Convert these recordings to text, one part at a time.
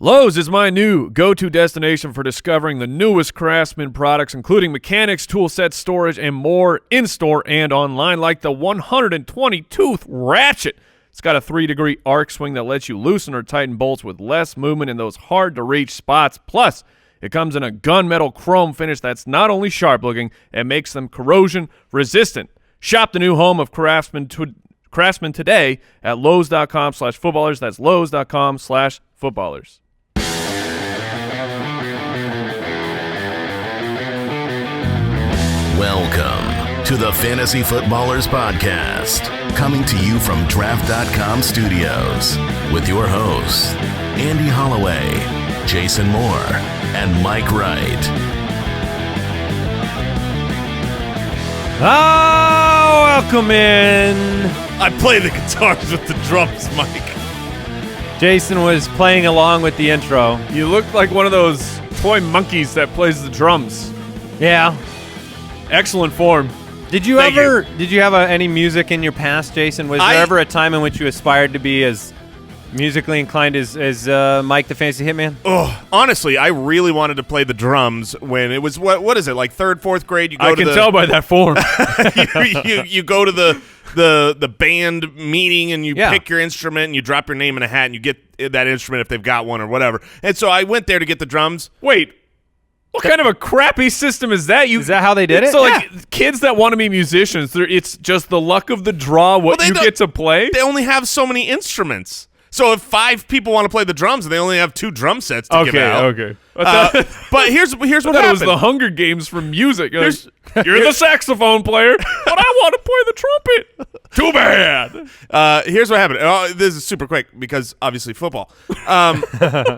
Lowe's is my new go-to destination for discovering the newest Craftsman products, including mechanics, tool sets, storage, and more in-store and online, like the 120-tooth ratchet. It's got a 3-degree arc swing that lets you loosen or tighten bolts with less movement in those hard-to-reach spots. Plus, it comes in a gunmetal chrome finish that's not only sharp-looking, it makes them corrosion-resistant. Shop the new home of Craftsman today at Lowes.com/footballers. That's Lowes.com/footballers. Welcome to the Fantasy Footballers Podcast, coming to you from Draft.com Studios with your hosts, Andy Holloway, Jason Moore, and Mike Wright. Welcome in. I play the guitars with the drums, Mike. Jason was playing along with the intro. You look like one of those toy monkeys that plays the drums. Yeah. Excellent form. Did you have any music in your past, Jason? Was there ever a time in which you aspired to be as musically inclined as Mike the Fantasy Hitman? Oh, honestly, I really wanted to play the drums when it was what is it, like third, fourth grade? I can tell by that form. you go to the band meeting and you pick your instrument and you drop your name in a hat and you get that instrument if they've got one or whatever. And so I went there to get the drums. Wait. What kind of a crappy system is that? Is that how they did it? So, kids that want to be musicians, it's just the luck of the draw what you get to play? They only have so many instruments. So if 5 people want to play the drums, they only have 2 drum sets to give out. Okay. But here's what happened. It was the Hunger Games for music. You're the saxophone player, but I want to play the trumpet. Too bad. Here's what happened. This is super quick because obviously football.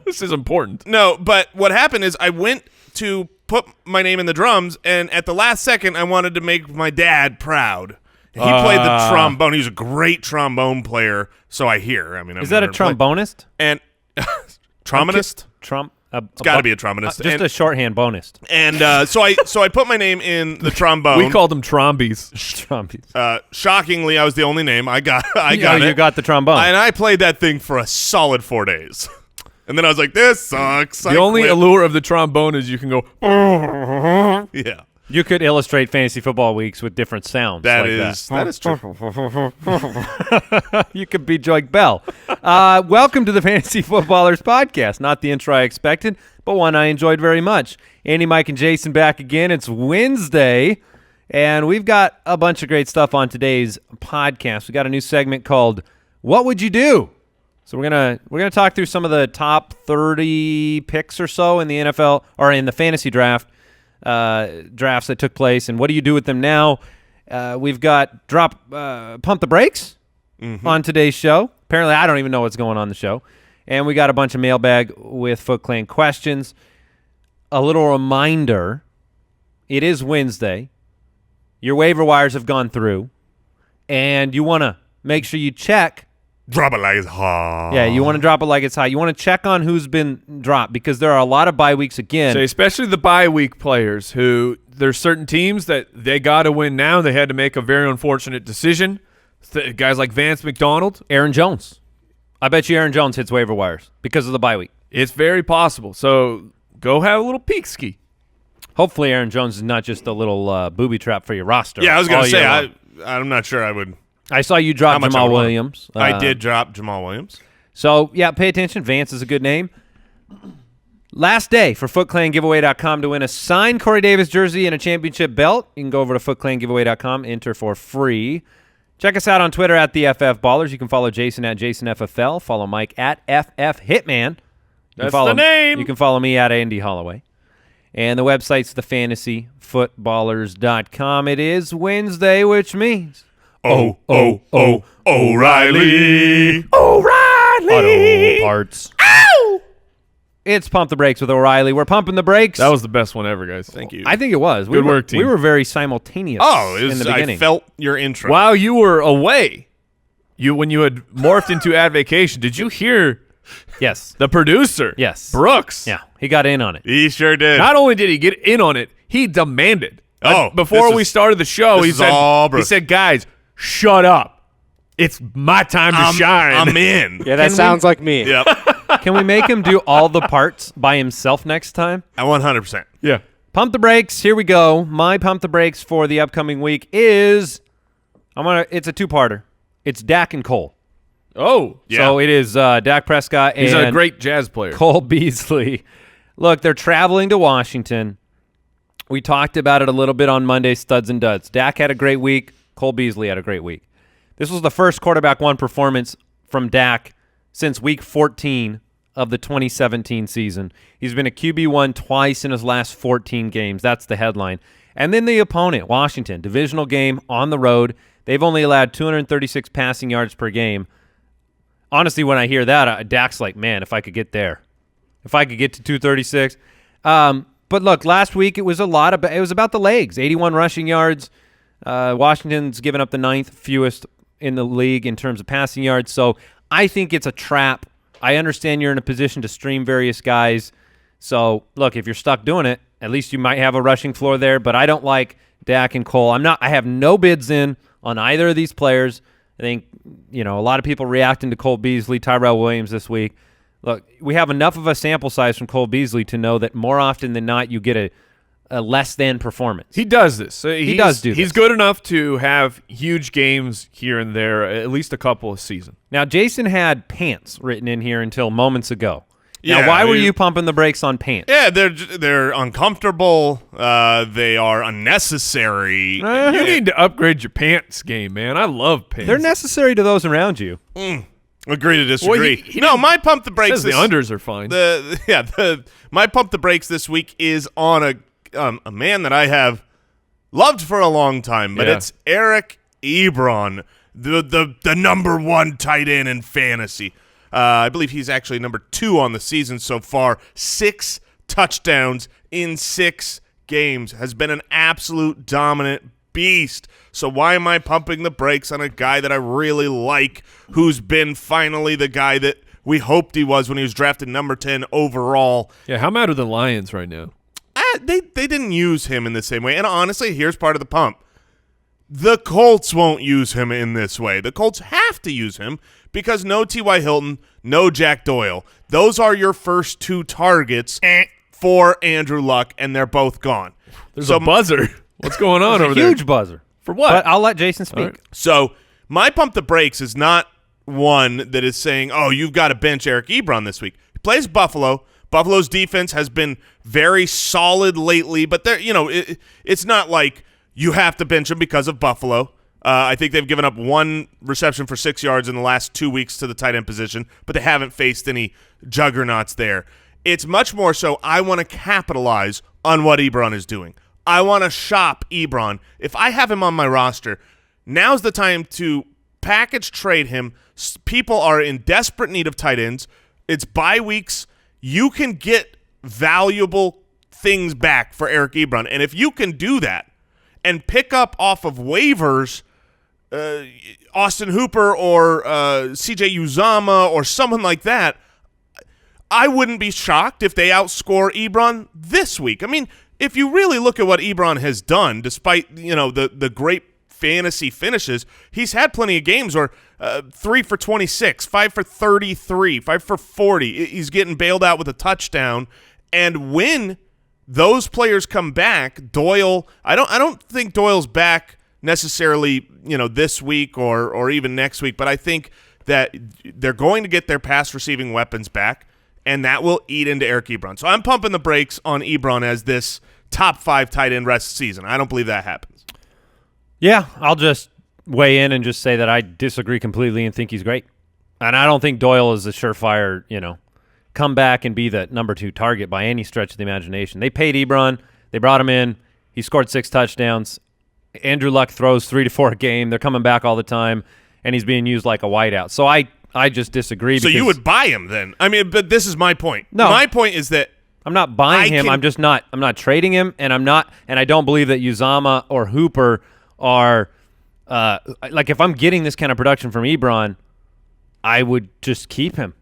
This is important. No, but what happened is I went to put my name in the drums, and at the last second, I wanted to make my dad proud. He played the trombone. He was a great trombone player, so I hear. Is that a trombonist? And trombonist? It's got to be a trombonist. Just a shorthand bonist. And so I put my name in the trombone. We called them trombies. Shockingly, I was the only name. I got it. You got the trombone. And I played that thing for a solid 4 days. And then I was like, this sucks. The only allure of the trombone is you can go, yeah. You could illustrate fantasy football weeks with different sounds. That is true. You could be Joy Bell. Welcome to the Fantasy Footballers Podcast. Not the intro I expected, but one I enjoyed very much. Andy, Mike, and Jason back again. It's Wednesday, and we've got a bunch of great stuff on today's podcast. We got a new segment called "What Would You Do?" So we're gonna talk through some of the top 30 picks or so in the NFL or in the fantasy drafts that took place, and what do you do with them now? We've got pump the brakes on today's show. Apparently, I don't even know what's going on in the show, and we got a bunch of mailbag with Foot Clan questions. A little reminder: it is Wednesday. Your waiver wires have gone through, and you want to make sure you check. Drop it like it's hot. Yeah, you want to drop it like it's hot. You want to check on who's been dropped because there are a lot of bye weeks again. So especially the bye week players who there's certain teams that they got to win now. They had to make a very unfortunate decision. Guys like Vance McDonald. Aaron Jones. I bet you Aaron Jones hits waiver wires because of the bye week. It's very possible. So go have a little peek ski. Hopefully Aaron Jones is not just a little booby trap for your roster. Yeah, I was going to say, I'm not sure I would. I saw you drop Jamal Williams. I did drop Jamal Williams. So, yeah, pay attention. Vance is a good name. Last day for FootClanGiveaway.com to win a signed Corey Davis jersey and a championship belt. You can go over to FootClanGiveaway.com, enter for free. Check us out on Twitter at the FF Ballers. You can follow Jason at JasonFFL. Follow Mike at FF Hitman. That's the name. You can follow me at Andy Holloway. And the website's thefantasyfootballers.com. It is Wednesday, which means... O'Reilly. O'Reilly. Auto parts. Ow! It's Pump the Brakes with O'Reilly. We're pumping the brakes. That was the best one ever, guys. Thank you. I think it was. Good work, team. We were very simultaneous in the beginning. I felt your intro. While you were away, when you had morphed into ad vacation, did you hear Yes. the producer? Yes. Brooks. Yeah, he got in on it. He sure did. Not only did he get in on it, he demanded. Before we started the show, he said, guys, shut up. It's my time to shine. I'm in. Yeah, that sounds like me. Yep. Can we make him do all the parts by himself next time? 100%. Yeah. Pump the brakes. Here we go. My pump the brakes for the upcoming week is it's a two-parter. It's Dak and Cole. Oh. Yeah. So it is Dak Prescott and He's a great jazz player. Cole Beasley. Look, they're traveling to Washington. We talked about it a little bit on Monday, Studs and Duds. Dak had a great week. Cole Beasley had a great week. This was the first quarterback one performance from Dak since week 14 of the 2017 season. He's been a QB1 twice in his last 14 games. That's the headline. And then the opponent, Washington, divisional game on the road. They've only allowed 236 passing yards per game. Honestly, when I hear that, Dak's like, man, if I could get there. If I could get to 236. But look, last week it was about the legs. 81 rushing yards. Washington's given up the 9th fewest in the league in terms of passing yards. So I think it's a trap. I understand you're in a position to stream various guys. So look, if you're stuck doing it, at least you might have a rushing floor there. But I don't like Dak and Cole. I have no bids in on either of these players. I think, a lot of people reacting to Cole Beasley, Tyrell Williams this week. Look, we have enough of a sample size from Cole Beasley to know that more often than not you get a less than performance. He does this. He does do this. He's good enough to have huge games here and there, at least a couple a season. Now, Jason had pants written in here until moments ago. Now, Yeah, why were you pumping the brakes on pants? Yeah, they're uncomfortable. They are unnecessary. You need to upgrade your pants game, man. I love pants. They're necessary to those around you. Agree to disagree. Well, he no, my pump the brakes. says the unders are fine. My pump the brakes this week is on a man that I have loved for a long time, but Yeah. it's Eric Ebron, the number 1 tight end in fantasy. I believe he's actually number 2 on the season so far. 6 touchdowns in 6 games. Has been an absolute dominant beast. So why am I pumping the brakes on a guy that I really like, who's been finally the guy that we hoped he was when he was drafted number 10 overall? Yeah, how mad are the Lions right now? They didn't use him in the same way. And honestly, here's part of the pump. The Colts won't use him in this way. The Colts have to use him because no T.Y. Hilton, no Jack Doyle. Those are your first 2 targets for Andrew Luck, and they're both gone. There's a buzzer. What's going on over there? Huge buzzer. For what? But I'll let Jason speak. right. So my pump the brakes is not one that is saying, oh, you've got to bench Eric Ebron this week. He plays Buffalo. Buffalo's defense has been very solid lately, but it's not like you have to bench him because of Buffalo. I think they've given up 1 reception for 6 yards in the last 2 weeks to the tight end position, but they haven't faced any juggernauts there. It's much more so I want to capitalize on what Ebron is doing. I want to shop Ebron. If I have him on my roster, now's the time to package trade him. People are in desperate need of tight ends. It's bye weeks. You can get valuable things back for Eric Ebron. And if you can do that and pick up off of waivers Austin Hooper or CJ Uzama or someone like that, I wouldn't be shocked if they outscore Ebron this week. I mean, if you really look at what Ebron has done, despite the great fantasy finishes, he's had plenty of games where 3 for 26, 5 for 33, 5 for 40. He's getting bailed out with a touchdown. And when those players come back, Doyle, I don't think Doyle's back necessarily, this week or even next week, but I think that they're going to get their pass receiving weapons back, and that will eat into Eric Ebron. So I'm pumping the brakes on Ebron as this top 5 tight end rest of the season. I don't believe that happens. Yeah, I'll just weigh in and just say that I disagree completely and think he's great. And I don't think Doyle is a surefire, come back and be the number 2 target by any stretch of the imagination. They paid Ebron. They brought him in. He scored 6 touchdowns. Andrew Luck throws 3 to 4 a game. They're coming back all the time, and he's being used like a wideout. So I just disagree. So you would buy him then? I mean, but this is my point. No. My point is that I'm not buying him. I'm not trading him, and I don't believe that Uzama or Hooper are like, if I'm getting this kind of production from Ebron, I would just keep him.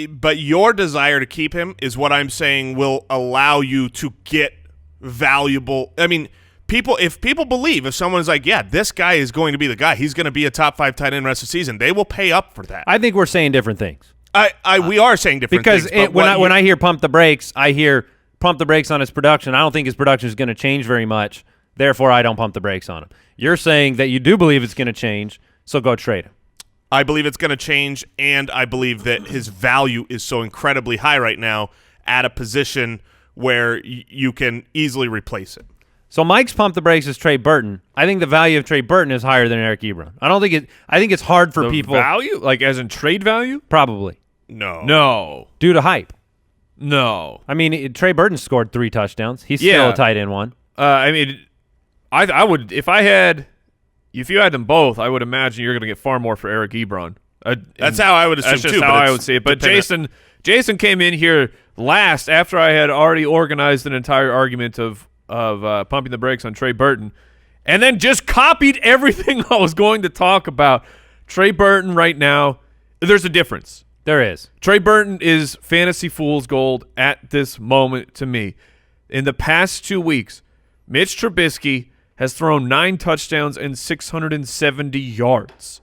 But your desire to keep him is what I'm saying will allow you to get valuable. I mean, if people believe, if someone's like, yeah, this guy is going to be the guy, he's going to be a top 5 tight end rest of the season, they will pay up for that. I think we're saying different things. We are saying different because things. when I hear pump the brakes, I hear pump the brakes on his production. I don't think his production is going to change very much. Therefore, I don't pump the brakes on him. You're saying that you do believe it's going to change, so go trade him. I believe it's going to change, and I believe that his value is so incredibly high right now at a position where you can easily replace it. So Mike's pump the brakes is Trey Burton. I think the value of Trey Burton is higher than Eric Ebron. I think it's hard for people. Value? Like as in trade value? Probably. No. Due to hype. No. I mean, Trey Burton scored 3 touchdowns. He's still a tight end one. I mean, I would if you had them both, I would imagine you're going to get far more for Eric Ebron. That's how I would assume that's just too. How I would see it. But Jason came in here last after I had already organized an entire argument of pumping the brakes on Trey Burton, and then just copied everything I was going to talk about. Trey Burton right now, there's a difference. There is. Trey Burton is fantasy fool's gold at this moment to me. In the past 2 weeks, Mitch Trubisky has thrown 9 touchdowns and 670 yards.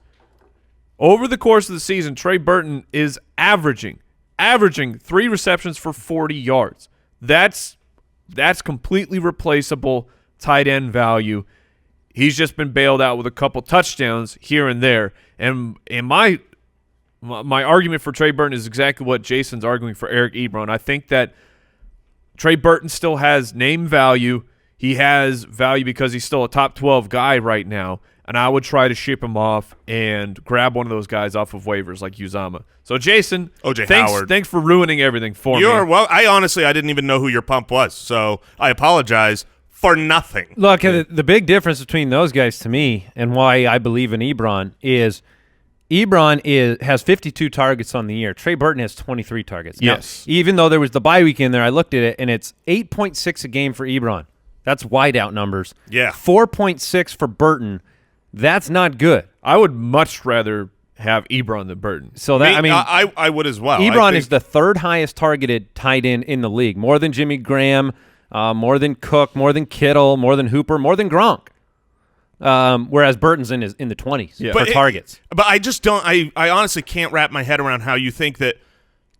Over the course of the season, Trey Burton is averaging 3 receptions for 40 yards. That's completely replaceable tight end value. He's just been bailed out with a couple touchdowns here and there. And my argument for Trey Burton is exactly what Jason's arguing for Eric Ebron. I think that Trey Burton still has name value. He has value because he's still a top 12 guy right now, and I would try to ship him off and grab one of those guys off of waivers like Uzama. So, Jason, thanks for ruining everything for me. Well, I didn't even know who your pump was, so I apologize for nothing. Look, the big difference between those guys to me and why I believe in Ebron is Ebron has 52 targets on the year. Trey Burton has 23 targets. Yes. Now, even though there was the bye week in there, I looked at it, and it's 8.6 a game for Ebron. That's wideout numbers. Yeah. 4.6 for Burton. That's not good. I would much rather have Ebron than Burton. So that I would as well. Ebron is the 3rd highest targeted tight end in the league, more than Jimmy Graham, more than Cook, more than Kittle, more than Hooper, more than Gronk. Whereas Burton's in the 20s for targets. But I just don't. I honestly can't wrap my head around how you think that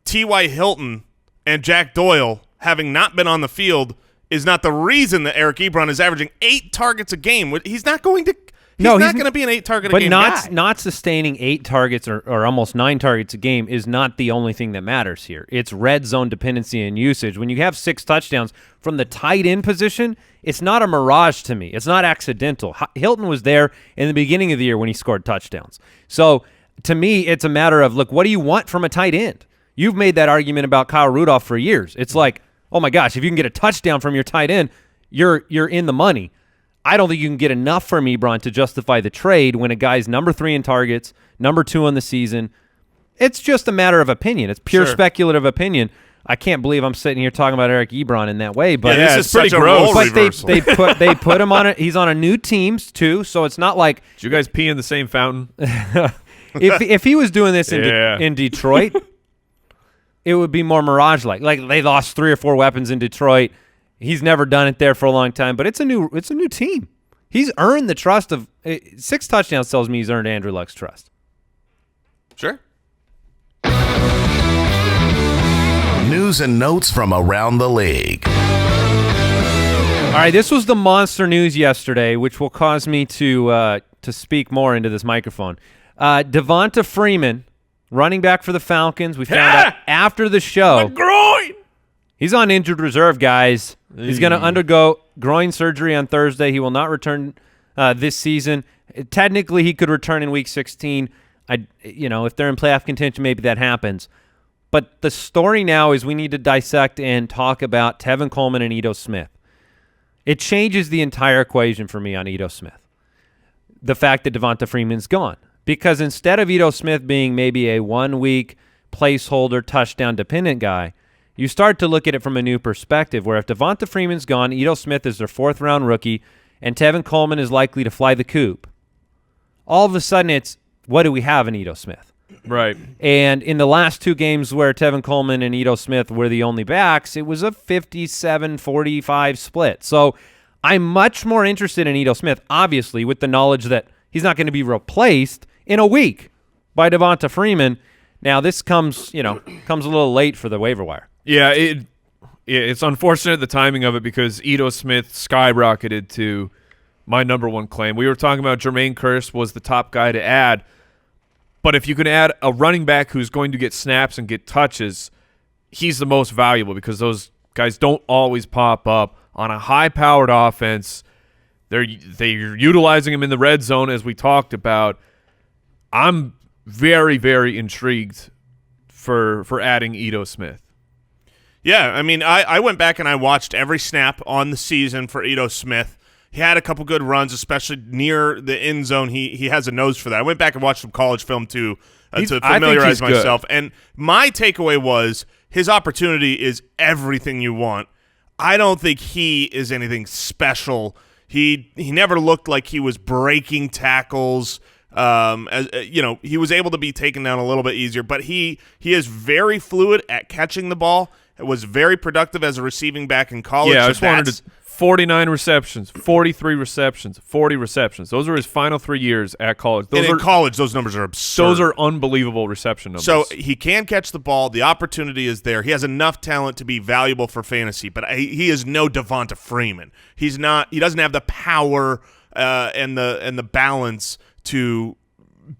T.Y. Hilton and Jack Doyle, having not been on the field, is not the reason that Eric Ebron is averaging 8 targets a game. He's not going to. He's not going to be an 8-target a game guy. But not sustaining 8 targets or almost 9 targets a game is not the only thing that matters here. It's red zone dependency and usage. When you have 6 touchdowns from the tight end position, it's not a mirage to me. It's not accidental. Hilton was there in the beginning of the year when he scored touchdowns. So to me, it's a matter of, look, what do you want from a tight end? You've made that argument about Kyle Rudolph for years. It's like, oh my gosh, if you can get a touchdown from your tight end, you're in the money. I don't think you can get enough from Ebron to justify the trade when a guy's number 3 in targets, number 2 on the season. It's just a matter of opinion. It's pure speculative opinion. I can't believe I'm sitting here talking about Eric Ebron in that way, but this is pretty gross. But they put him on it. He's on a new team too, so it's not like did you guys pee in the same fountain? if he was doing this in Detroit, it would be more mirage like they lost 3 or 4 weapons in Detroit. He's never done it there for a long time, but it's a new team. He's earned the trust of 6 touchdowns tells me he's earned Andrew Luck's trust. Sure. News and notes from around the league. All right, this was the monster news yesterday, which will cause me to speak more into this microphone. Devonta Freeman, running back for the Falcons, we found out after the show. The groin! He's on injured reserve, guys. He's going to undergo groin surgery on Thursday. He will not return this season. Technically, he could return in Week 16. If they're in playoff contention, maybe that happens. But the story now is we need to dissect and talk about Tevin Coleman and Ito Smith. It changes the entire equation for me on Ito Smith. The fact that Devonta Freeman's gone. Because instead of Ito Smith being maybe a 1-week placeholder touchdown-dependent guy, you start to look at it from a new perspective where if Devonta Freeman's gone, Ito Smith is their 4th-round rookie, and Tevin Coleman is likely to fly the coop. All of a sudden, it's, what do we have in Ito Smith? Right. And in the last 2 games where Tevin Coleman and Ito Smith were the only backs, it was a 57-45 split. So I'm much more interested in Ito Smith, obviously, with the knowledge that he's not going to be replaced in a week by Devonta Freeman. Now this comes a little late for the waiver wire. Yeah, it's unfortunate the timing of it because Ito Smith skyrocketed to my number one claim. We were talking about Jermaine Kearse was the top guy to add, but if you can add a running back who's going to get snaps and get touches, he's the most valuable because those guys don't always pop up on a high-powered offense. They're utilizing him in the red zone, as we talked about. I'm very, very intrigued for adding Ito Smith. Yeah, I mean, I went back and I watched every snap on the season for Ito Smith. He had a couple good runs, especially near the end zone. He has a nose for that. I went back and watched some college film to familiarize myself. And my takeaway was his opportunity is everything you want. I don't think he is anything special. He never looked like he was breaking tackles. He was able to be taken down a little bit easier, but he is very fluid at catching the ball. It was very productive as a receiving back in college. Yeah, I just wanted to 49 receptions, 43 receptions, 40 receptions. Those are his final 3 years at college. In college, those numbers are absurd. Those are unbelievable reception numbers. So he can catch the ball. The opportunity is there. He has enough talent to be valuable for fantasy, but he is no Devonta Freeman. He's not. He doesn't have the power and the balance to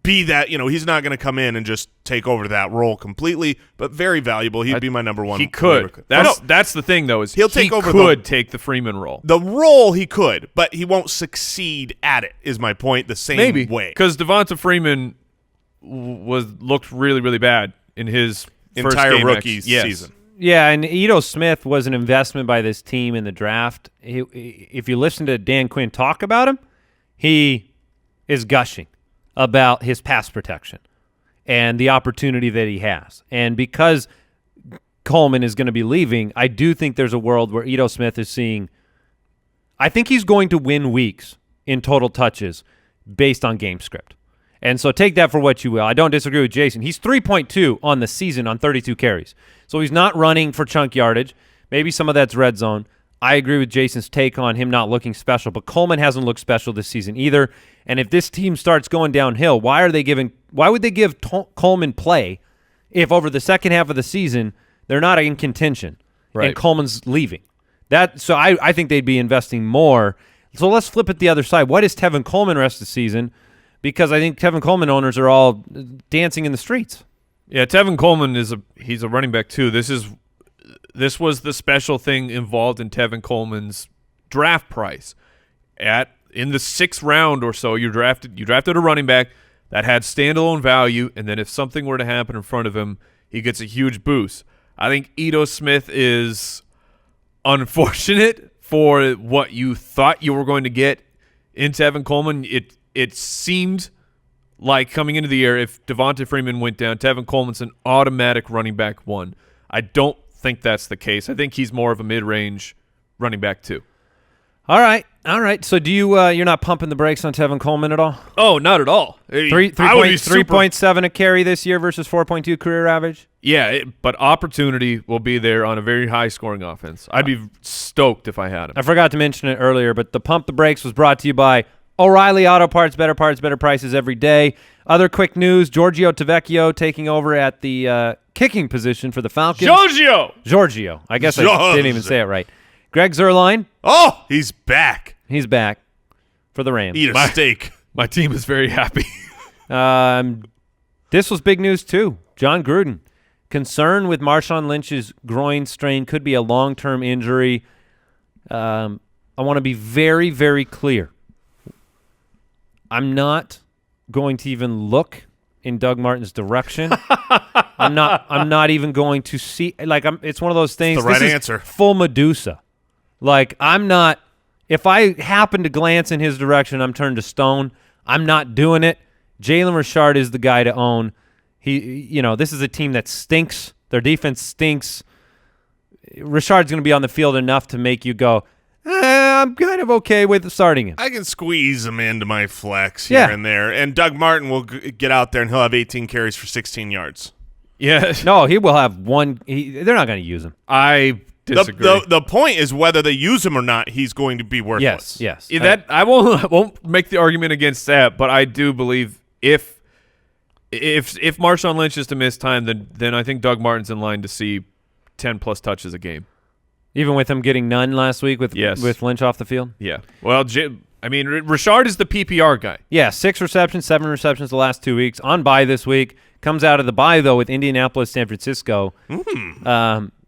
be that. He's not going to come in and just take over that role completely, but very valuable. He'd be my number one. He could. That's the thing, though, is he'll take over. Could take the Freeman role. The role he could, but he won't succeed at it. Is my point. The same way because Devonta Freeman looked really, really bad in his entire rookie season. Yeah, and Ito Smith was an investment by this team in the draft. If you listen to Dan Quinn talk about him, he is gushing about his pass protection and the opportunity that he has. And because Coleman is going to be leaving, I do think there's a world where Ito Smith is seeing – I think he's going to win weeks in total touches based on game script. And so take that for what you will. I don't disagree with Jason. He's 3.2 on the season on 32 carries. So he's not running for chunk yardage. Maybe some of that's red zone. I agree with Jason's take on him not looking special, but Coleman hasn't looked special this season either. And if this team starts going downhill, why would they give Coleman play if over the second half of the season they're not in contention and Coleman's leaving? So I think they'd be investing more. So let's flip it the other side. What is Tevin Coleman rest of the season? Because I think Tevin Coleman owners are all dancing in the streets. Yeah, Tevin Coleman he's a running back too. This was the special thing involved in Tevin Coleman's draft price. In the 6th round or so, you drafted a running back that had standalone value, and then if something were to happen in front of him, he gets a huge boost. I think Ito Smith is unfortunate for what you thought you were going to get in Tevin Coleman. It seemed like coming into the year, if Devonta Freeman went down, Tevin Coleman's an automatic running back 1. I don't think that's the case. I think he's more of a mid-range running back 2. All right. So do you're not pumping the brakes on Tevin Coleman at all? Oh, not at all. 3.7 a carry this year versus 4.2 career average? Yeah, but opportunity will be there on a very high-scoring offense. I'd be stoked if I had him. I forgot to mention it earlier, but the Pump the Brakes was brought to you by O'Reilly Auto Parts, better prices every day. Other quick news, Giorgio Tavecchio taking over at the kicking position for the Falcons. Giorgio. I guess I didn't even say it right. Greg Zuerlein. Oh, he's back. He's back for the Rams. Eat a steak. My team is very happy. This was big news too. John Gruden. Concern with Marshawn Lynch's groin strain, could be a long-term injury. I want to be very, very clear. I'm not going to even look in Doug Martin's direction. I'm not even going to see. It's one of those things. It's the right answer. Full Medusa. I'm not. If I happen to glance in his direction, I'm turned to stone. I'm not doing it. Jalen Richard is the guy to own. This is a team that stinks. Their defense stinks. Richard's going to be on the field enough to make you go, I'm kind of okay with starting him. I can squeeze him into my flex here and there, and Doug Martin will get out there and he'll have 18 carries for 16 yards. Yeah. No, he will have one. They're not going to use him. I disagree. The point is whether they use him or not, he's going to be worthless. Yes. I won't make the argument against that, but I do believe if If Marshawn Lynch is to miss time, then I think Doug Martin's in line to see 10-plus touches a game. Even with him getting none last week with Lynch off the field? Yeah. Well, Rashard is the PPR guy. Yeah, 6 receptions, 7 receptions the last 2 weeks. On bye this week. Comes out of the bye, though, with Indianapolis, San Francisco.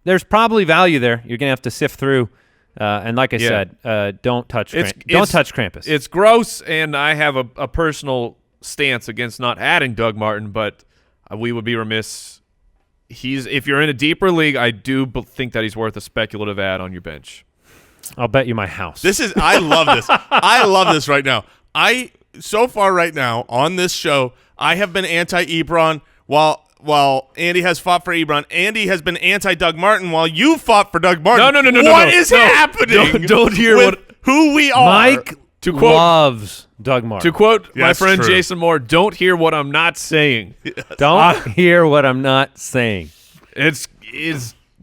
There's probably value there. You're going to have to sift through. And like I said, don't touch Krampus. It's gross, and I have a personal stance against not adding Doug Martin, but we would be remiss. If you're in a deeper league, I do think that he's worth a speculative add on your bench. I'll bet you my house. I love this. I love this right now. So far right now on this show, I have been anti-Ebron while Andy has fought for Ebron. Andy has been anti-Doug Martin while you fought for Doug Martin. No. What is happening? Don't hear who we are. Mike loves Doug Martin. To quote my friend true. Jason Moore, don't hear what I'm not saying. Don't hear what I'm not saying. It's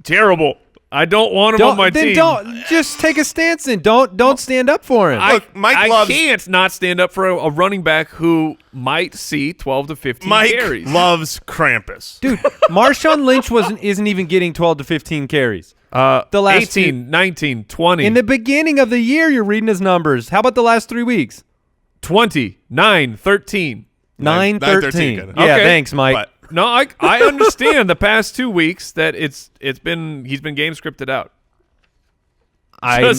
terrible. I don't want him on my team. Don't just take a stance and don't stand up for him. Look, I can't not stand up for a running back who might see 12 to 15 carries. Mike loves Krampus. Dude, Marshawn Lynch isn't even getting 12 to 15 carries. The last 18, 19, 20. In the beginning of the year, you're reading his numbers. How about the last 3 weeks? 20, 9, 13. 9, 13. Yeah, Okay. thanks, Mike. But No, I understand the past 2 weeks that he's been game scripted out.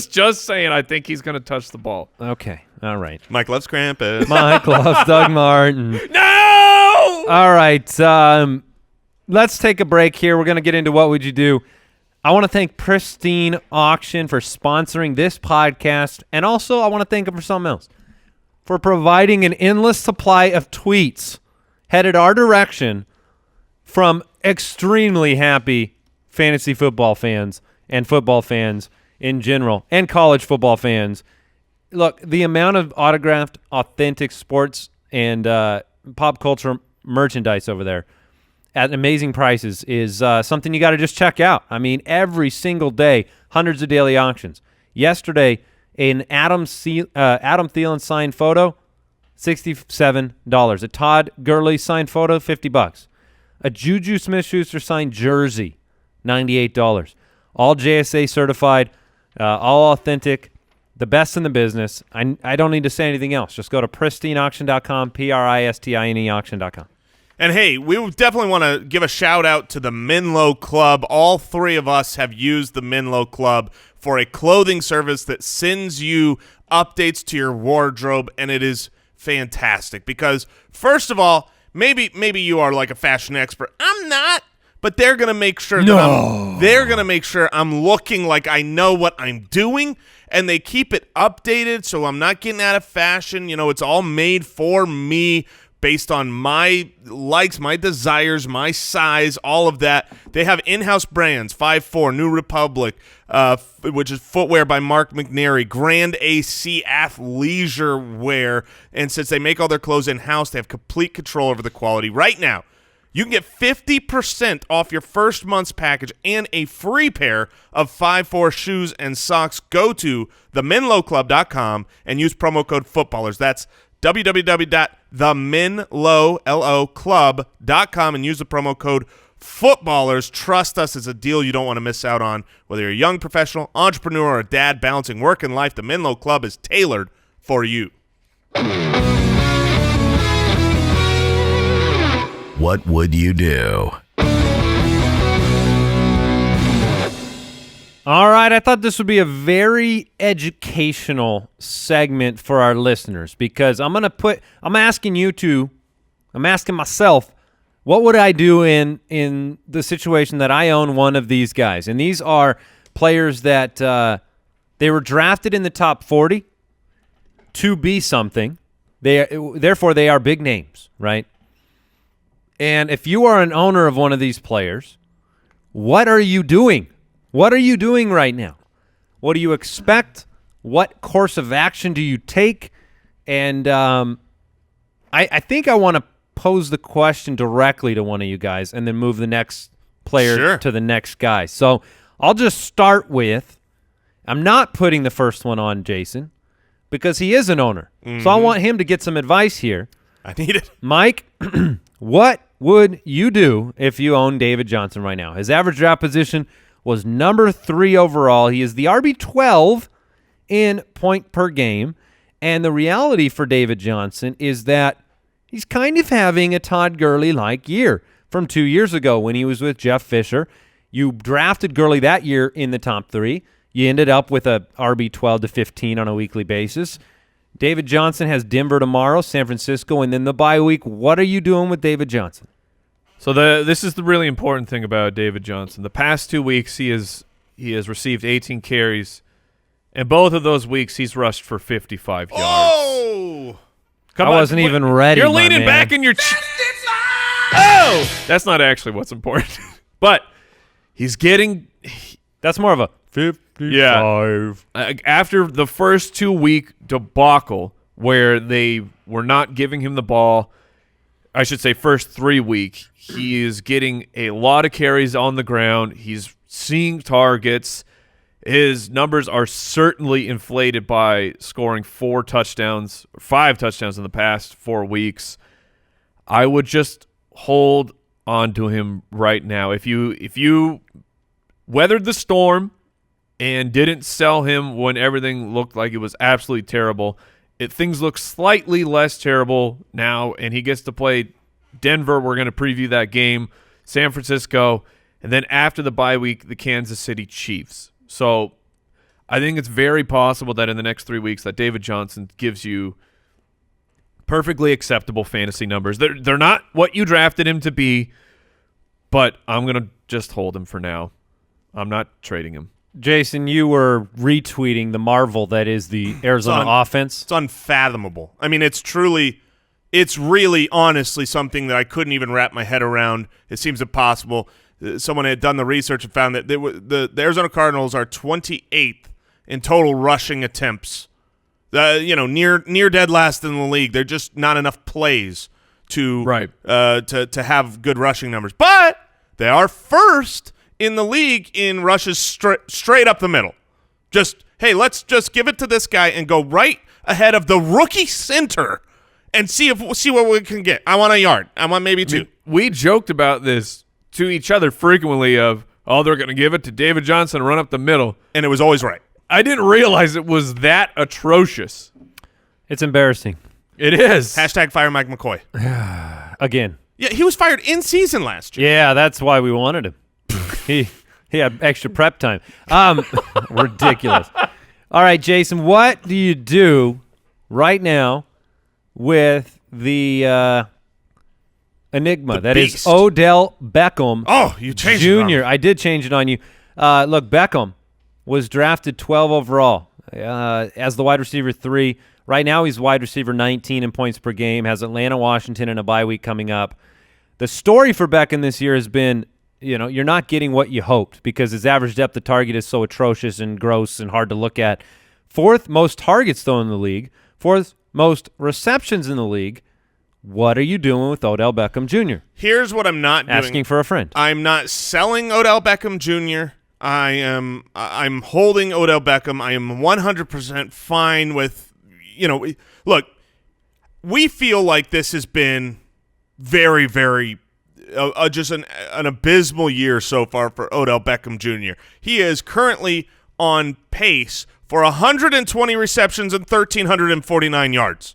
Just saying, I think he's going to touch the ball. Okay, all right. Mike loves Krampus. Mike loves Doug Martin. No! All right, let's take a break here. We're going to get into What Would You Do? I want to thank Pristine Auction for sponsoring this podcast, and also I want to thank them for something else, for providing an endless supply of tweets headed our direction from extremely happy fantasy football fans and football fans in general and college football fans. Look, the amount of autographed, authentic sports and pop culture merchandise over there at amazing prices is something you got to just check out. I mean, every single day, hundreds of daily auctions. Yesterday, an Adam Thielen signed photo, $67. A Todd Gurley signed photo, $50. A Juju Smith-Schuster signed jersey, $98. All JSA certified, all authentic, the best in the business. I don't need to say anything else. Just go to pristineauction.com, Pristine auction.com. And hey, we definitely want to give a shout out to the Menlo Club. All three of us have used the Menlo Club for a clothing service that sends you updates to your wardrobe, and it is fantastic because, first of all, maybe you are like a fashion expert. I'm not, but they're gonna make sure I'm looking like I know what I'm doing, and they keep it updated so I'm not getting out of fashion. You know, it's all made for me, based on my likes, my desires, my size, all of that. They have in-house brands, 5'4", New Republic, which is footwear by Mark McNary, Grand AC athleisure wear. And since they make all their clothes in-house, they have complete control over the quality. Right now, you can get 50% off your first month's package and a free pair of 5'4" shoes and socks. Go to themenloclub.com and use promo code footballers. That's www.themenloclub.com and use the promo code footballers. Trust us, it's a deal you don't want to miss out on. Whether you're a young professional, entrepreneur, or a dad balancing work and life, the Menlo Club is tailored for you. What would you do? All right, I thought this would be a very educational segment for our listeners because I'm asking myself, what would I do in the situation that I own one of these guys? And these are players that they were drafted in the top 40 to be something. Therefore, they are big names, right? And if you are an owner of one of these players, what are you doing? What are you doing right now? What do you expect? What course of action do you take? And I think I want to pose the question directly to one of you guys and then move the next player to the next guy. So I'll just start with, I'm not putting the first one on Jason because he is an owner. Mm-hmm. So I want him to get some advice here. I need it. Mike, What would you do if you own David Johnson right now? His average draft position was number 3 overall. He is the RB12 in point per game. And the reality for David Johnson is that he's kind of having a Todd Gurley-like year from 2 years ago when he was with Jeff Fisher. You drafted Gurley that year in the top 3. You ended up with a RB12 to 15 on a weekly basis. David Johnson has Denver tomorrow, San Francisco, and then the bye week. What are you doing with David Johnson? So this is the really important thing about David Johnson. The past 2 weeks, he has received 18 carries, and both of those weeks he's rushed for 55 yards. Oh! I wasn't even ready. You're my leaning man. back in your. Oh, that's not actually what's important, but he's getting. That's more of a 55. After the first 2-week debacle where they were not giving him the ball, I should say first 3 week, he is getting a lot of carries on the ground. He's seeing targets. His numbers are certainly inflated by scoring 5 touchdowns in the past 4 weeks. I would just hold on to him right now. If you weathered the storm and didn't sell him when everything looked like it was absolutely terrible, things look slightly less terrible now, and he gets to play Denver. We're going to preview that game, San Francisco, and then after the bye week, the Kansas City Chiefs. So I think it's very possible that in the next 3 weeks that David Johnson gives you perfectly acceptable fantasy numbers. They're not what you drafted him to be, but I'm going to just hold him for now. I'm not trading him. Jason, you were retweeting the marvel that is the Arizona offense. It's unfathomable. I mean, it's really honestly something that I couldn't even wrap my head around. It seems impossible. Someone had done the research and found that the Arizona Cardinals are 28th in total rushing attempts. Near dead last in the league. They're just not enough plays to have good rushing numbers. But they are first in the league in rushes straight up the middle. Let's just give it to this guy and go right ahead of the rookie center and see what we can get. I want a yard. I want maybe 2. We joked about this to each other frequently of, they're going to give it to David Johnson and run up the middle. And it was always right. I didn't realize it was that atrocious. It's embarrassing. It is. # fire Mike McCoy. Again. Yeah, he was fired in season last year. Yeah, that's why we wanted him. He had extra prep time. Ridiculous. All right, Jason, what do you do right now with the enigma that is Odell Beckham? Oh, you changed it on me. Jr. I did change it on you. Look, Beckham was drafted 12 overall as the wide receiver 3. Right now he's wide receiver 19 in points per game, has Atlanta, Washington, and a bye week coming up. The story for Beckham this year has been, you're not getting what you hoped because his average depth of target is so atrocious and gross and hard to look at. 4th most targets, though, in the league. 4th most receptions in the league. What are you doing with Odell Beckham Jr.? Here's what I'm not doing. Asking for a friend. I'm not selling Odell Beckham Jr. I'm holding Odell Beckham. I am 100% fine with, look, we feel like this has been very, very just an abysmal year so far for Odell Beckham Jr. He is currently on pace for 120 receptions and 1,349 yards.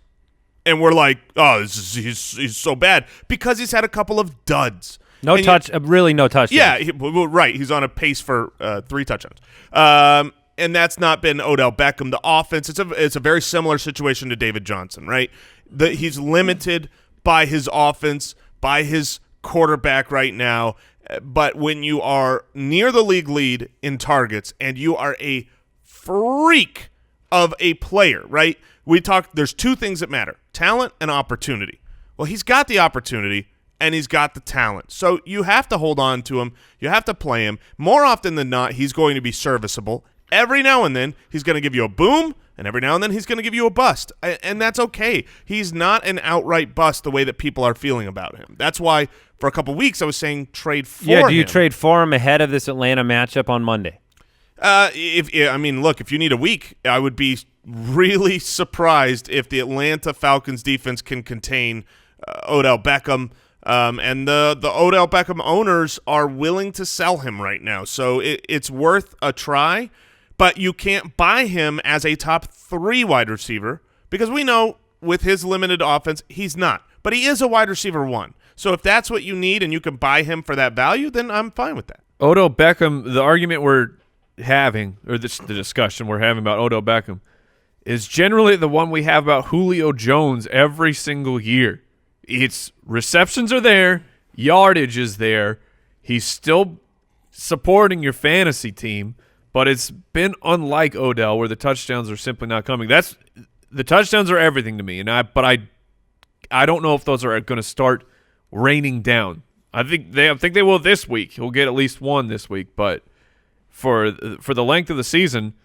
And we're like, he's so bad because he's had a couple of duds. Really no touchdowns. Yeah, right. He's on a pace for 3 touchdowns. And that's not been Odell Beckham. The offense, it's a very similar situation to David Johnson, right? He's limited by his offense, by his quarterback right now. But when you are near the league lead in targets and you are a freak of a player, right? There's 2 things that matter, talent and opportunity. Well, he's got the opportunity and he's got the talent. So you have to hold on to him. You have to play him. More often than not, he's going to be serviceable. Every now and then, he's going to give you a boom, and every now and then, he's going to give you a bust. And that's okay. He's not an outright bust the way that people are feeling about him. That's why for a couple weeks I was saying trade for him. Yeah, do you trade for him ahead of this Atlanta matchup on Monday? If you need a week, I would be really surprised if the Atlanta Falcons defense can contain Odell Beckham. And the Odell Beckham owners are willing to sell him right now. So it's worth a try, but you can't buy him as a top 3 wide receiver because we know with his limited offense, he's not. But he is a wide receiver 1. So if that's what you need and you can buy him for that value, then I'm fine with that. Odell Beckham, the argument we're having, or the discussion we're having about Odell Beckham, is generally the one we have about Julio Jones every single year. It's receptions are there, yardage is there. He's still supporting your fantasy team, but it's been unlike Odell where the touchdowns are simply not coming. The touchdowns are everything to me, and I don't know if those are going to start raining down. I think they will this week. He'll get at least one this week, but for the length of the season,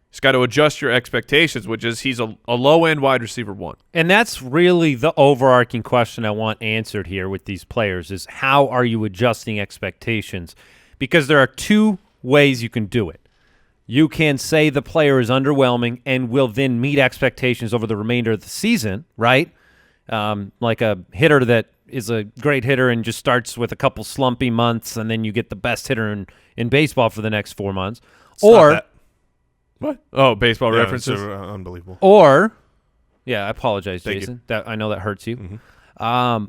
he's got to adjust your expectations, which is he's a low-end wide receiver 1. And that's really the overarching question I want answered here with these players is how are you adjusting expectations? Because there are 2 ways you can do it. You can say the player is underwhelming and will then meet expectations over the remainder of the season, right? Like a hitter that is a great hitter and just starts with a couple slumpy months and then you get the best hitter in baseball for the next 4 months. What? Oh, baseball references. Unbelievable. Or, I apologize, Thank Jason. I know that hurts you. Mm-hmm.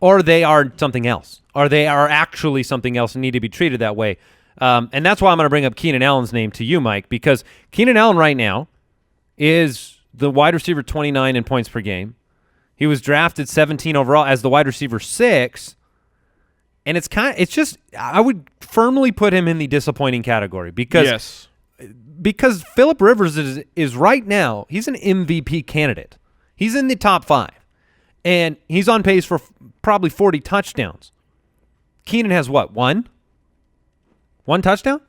Or they are something else. Or they are actually something else and need to be treated that way. And that's why I'm going to bring up Keenan Allen's name to you, Mike, because Keenan Allen right now is the wide receiver 29 in points per game. He was drafted 17 overall as the wide receiver 6. And I would firmly put him in the disappointing category because Phillip Rivers is right now, he's an MVP candidate. He's in the top 5. And he's on pace for probably 40 touchdowns. Keenan has what, 1? 1 touchdown?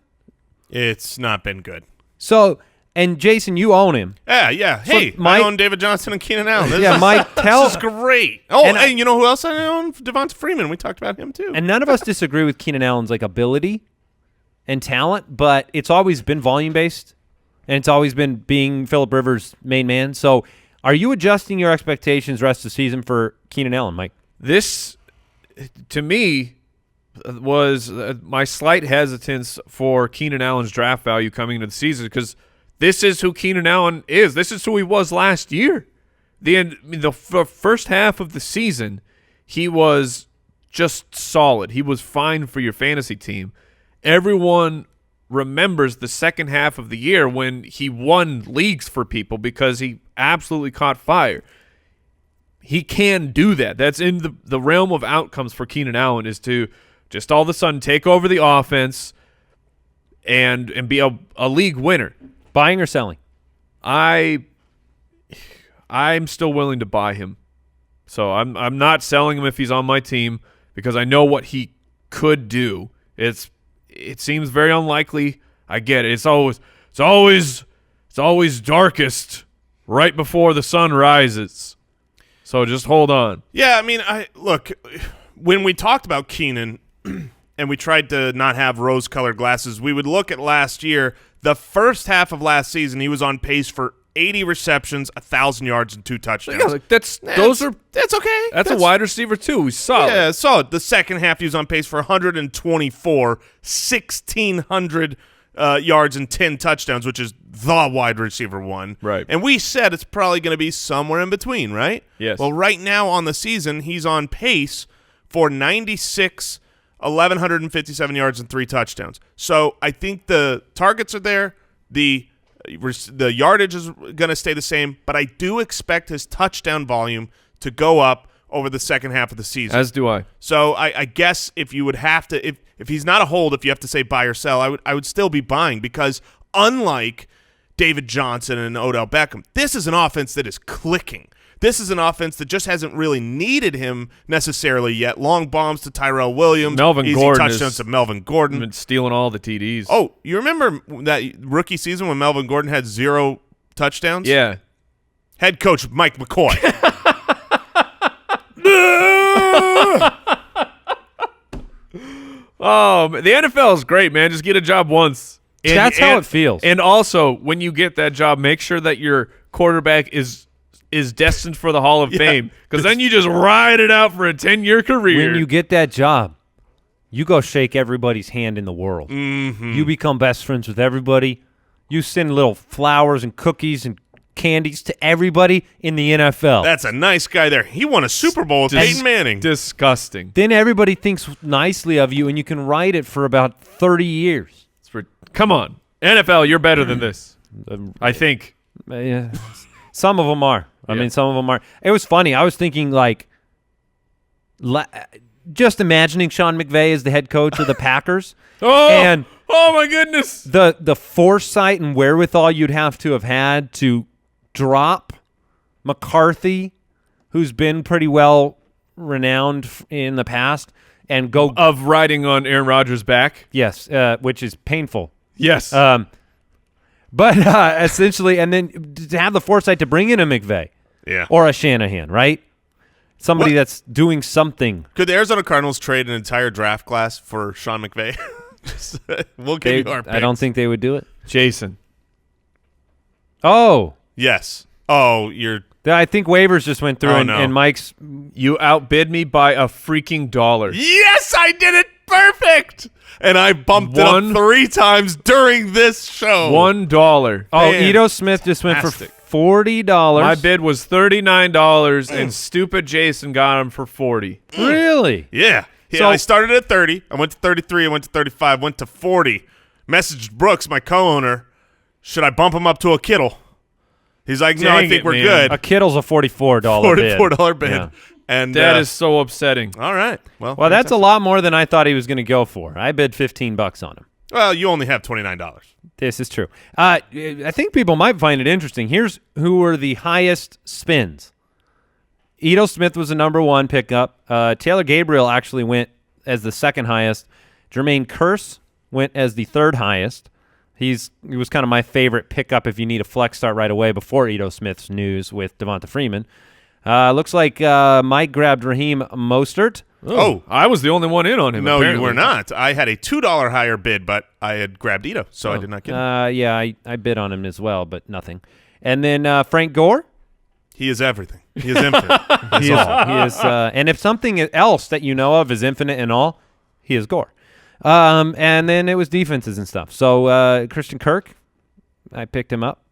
It's not been good. So, and Jason, you own him. Yeah. Hey, Mike, I own David Johnson and Keenan Allen. Mike, this is great. Oh, and you know who else I own? Devonta Freeman. We talked about him too. And none of us disagree with Keenan Allen's ability and talent, but it's always been volume-based, and it's always been being Phillip Rivers' main man. So are you adjusting your expectations rest of the season for Keenan Allen, Mike? This, to me, was my slight hesitance for Keenan Allen's draft value coming into the season because this is who Keenan Allen is. This is who he was last year. The first half of the season, he was just solid. He was fine for your fantasy team. Everyone remembers the second half of the year when he won leagues for people because he absolutely caught fire. He can do that. That's in the realm of outcomes for Keenan Allen is to just all of a sudden take over the offense and be a league winner. Buying or selling? I'm still willing to buy him. So I'm not selling him if he's on my team because I know what he could do. It seems very unlikely. I get it. It's always darkest right before the sun rises. So just hold on. Yeah, I mean, look, when we talked about Keenan and we tried to not have rose-colored glasses, we would look at last year. The first half of last season, he was on pace for 80 receptions, 1,000 yards, and 2 touchdowns. Yeah, that's okay. That's a wide receiver too. He's solid. Yeah, solid. The second half, he was on pace for 124, 1,600 yards and 10 touchdowns, which is the wide receiver 1. Right. And we said it's probably going to be somewhere in between, right? Yes. Well, right now on the season, he's on pace for 96, 1,157 yards and 3 touchdowns. So I think the targets are there. The yardage is going to stay the same, but I do expect his touchdown volume to go up over the second half of the season. As do I. So I guess if you would have to, if he's not a hold, if you have to say buy or sell, I would still be buying because unlike David Johnson and Odell Beckham, this is an offense that is clicking. This is an offense that just hasn't really needed him necessarily yet. Long bombs to Tyrell Williams. Melvin Gordon touchdowns to Melvin Gordon. Been stealing all the TDs. Oh, you remember that rookie season when Melvin Gordon had 0 touchdowns? Yeah. Head coach Mike McCoy. Oh, the NFL is great, man. Just get a job once. That's how it feels. And also, when you get that job, make sure that your quarterback is is destined for the Hall of Fame, because then you just ride it out for a 10-year career. When you get that job, you go shake everybody's hand in the world. Mm-hmm. You become best friends with everybody. You send little flowers and cookies and candies to everybody in the NFL. That's a nice guy there. He won a Super Bowl with Peyton Manning. Disgusting. Then everybody thinks nicely of you, and you can ride it for about 30 years. Come on. NFL, you're better than this. I think. Yeah. Some of them are. I mean, some of them are. It was funny. I was thinking, like, just imagining Sean McVay as the head coach of the Packers. Oh my goodness. The foresight and wherewithal you'd have had to drop McCarthy, who's been pretty well renowned in the past, and go of riding on Aaron Rodgers' back. Yes, which is painful. Yes. But essentially, and then to have the foresight to bring in a McVay or a Shanahan, right? Somebody that's doing something. Could the Arizona Cardinals trade an entire draft class for Sean McVay? We'll give you our picks. I don't think they would do it. Jason. Oh. Yes. Oh, I think waivers just went through, and Mike's. You outbid me by a freaking dollar. Yes, I did it perfect. And I bumped it up 3 times during this show. $1. Oh, Ito Smith just went for $40. My bid was $39, and stupid Jason got him for $40. Really? Yeah. So I started at 30. I went to 33. I went to 35. Went to 40. Messaged Brooks, my co-owner, should I bump him up to a Kittle? He's like, no, I think we're good. A Kittle's a $44 bid. $44 bid. Yeah. And that is so upsetting. All right. Well, that's a lot more than I thought he was going to go for. I bid $15 on him. Well, you only have $29. This is true. I think people might find it interesting. Here's who were the highest spins. Ito Smith was the number 1 pickup. Taylor Gabriel actually went as the second highest. Jermaine Kearse went as the third highest. He was kind of my favorite pickup if you need a flex start right away before Ito Smith's news with Devonta Freeman. Looks like Mike grabbed Raheem Mostert. Oh, I was the only one in on him. No, apparently. you were not. I had a $2 higher bid, but I had grabbed Ito, so I did not get him. Yeah, I bid on him as well, but nothing. And then Frank Gore. He is everything. He is infinite. He is. And if something else that you know of is infinite and all, he is Gore. And then it was defenses and stuff. So Christian Kirk, I picked him up.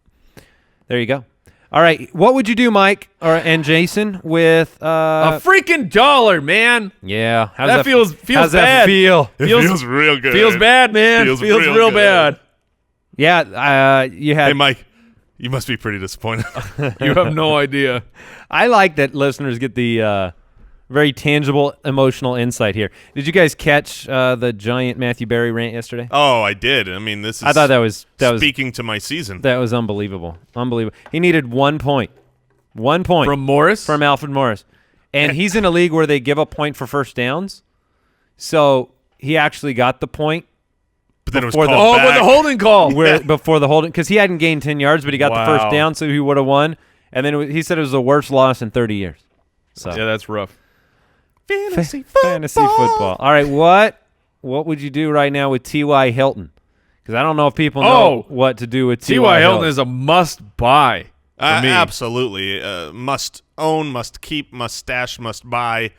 There you go. All right, what would you do, Mike and Jason, with a freaking dollar, man? Yeah, that feels how's bad. That feel? It feels real good. Feels bad, man. Feels real bad. Yeah, you had. Hey, Mike, you must be pretty disappointed. You have no idea. I like that listeners get the very tangible, emotional insight here. Did you guys catch the giant Matthew Berry rant yesterday? Oh, I did. I mean, this is. I thought that was speaking to my season. That was unbelievable. Unbelievable. He needed 1 point. 1 point from Morris, from Alfred Morris, and he's in a league where they give a point for first downs. So he actually got the point. But then it was with called the holding call. Before the holding, because he hadn't gained 10 yards, but he got the first down, so he would have won. And then he said it was the worst loss in 30 years. So yeah, that's rough. Fantasy football. All right, what would you do right now with T.Y. Hilton? Because I don't know if people know what to do with T.Y. Hilton is a must-buy for me. Absolutely. Must own, must keep, must stash, must buy.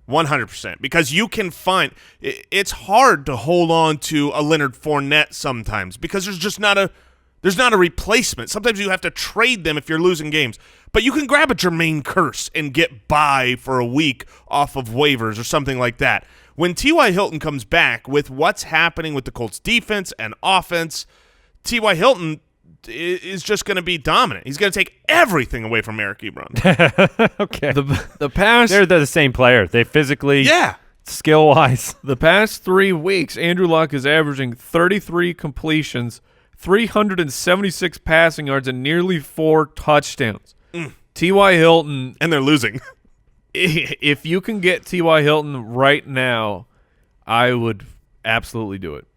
100%, because you can find it's hard to hold on to a Leonard Fournette sometimes because there's just not a replacement. Sometimes you have to trade them if you're losing games. But you can grab a Jermaine Kearse and get by for a week off of waivers or something like that. When T.Y. Hilton comes back with what's happening with the Colts defense and offense, T.Y. Hilton is just going to be dominant. He's going to take everything away from Eric Ebron. Okay. The past they're the same player. They physically, skill wise. The past 3 weeks, Andrew Luck is averaging 33 completions, 376 passing yards, and nearly 4 touchdowns. T.Y. Hilton, and they're losing. If you can get T.Y. Hilton right now, I would absolutely do it.